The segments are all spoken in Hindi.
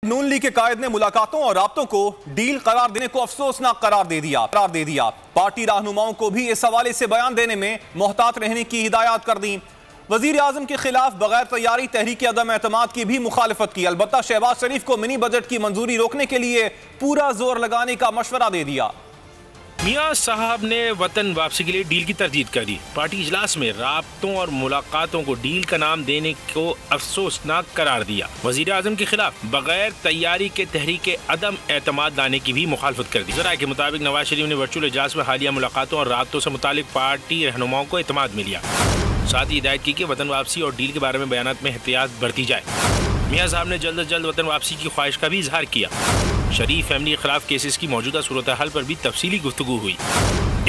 नून लीग के कायद ने मुलाकातों और राब्तों को डील करार देने को अफसोसनाक करार दे दिया। पार्टी रहनुमाओं को भी इस हवाले से बयान देने में मोहतात रहने की हिदायत कर दी। वजीर आजम के खिलाफ बगैर तैयारी तहरीक अदम एतमाद की भी मुखालफत की। अलबत्ता शहबाज शरीफ को मिनी बजट की मंजूरी रोकने के लिए पूरा जोर लगाने का मशवरा दे दिया। मियां साहब ने वतन वापसी के लिए डील की तरदीद कर दी। पार्टी इजलास में राब्तों और मुलाकातों को डील का नाम देने को अफसोसनाक करार दिया। वजीर आजम के खिलाफ बगैर तैयारी के तहरीक अदम एतमाद लाने की भी मुखालफत कर दी। जराये के मुताबिक नवाज शरीफ ने वर्चुअल इजलास में हालिया मुलाकातों और राब्तों से मुतालिक पार्टी रहनुमाओं को एतमाद में लिया। साथ ही हिदायत की कि वतन वापसी और डील के बारे में बयानात में एहतियात बरती जाए। मियां साहब ने जल्द अज जल्द वतन वापसी की ख्वाहिश का भी इजहार किया। शरीफ फैमिली के खिलाफ केसेस की मौजूदा सूरत हाल पर भी तफसीली गुफ्तगू हुई।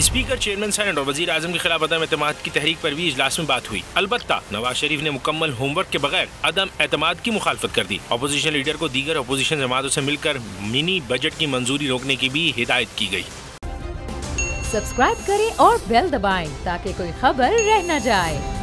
स्पीकर, चेयरमैन सेनेट और वजीर आजम के खिलाफ अदम एतमाद की तहरीक पर भी इजलास में बात हुई। अलबत्ता नवाज शरीफ ने मुकम्मल होमवर्क के बगैर अदम एतमाद की मुखालफत कर दी। अपोजिशन लीडर को दीगर अपोजिशन जमातों से मिलकर मिनी बजट की मंजूरी रोकने की भी हिदायत की गई। सब्सक्राइब करें और बेल दबाएं ताकि कोई खबर रह न जाए।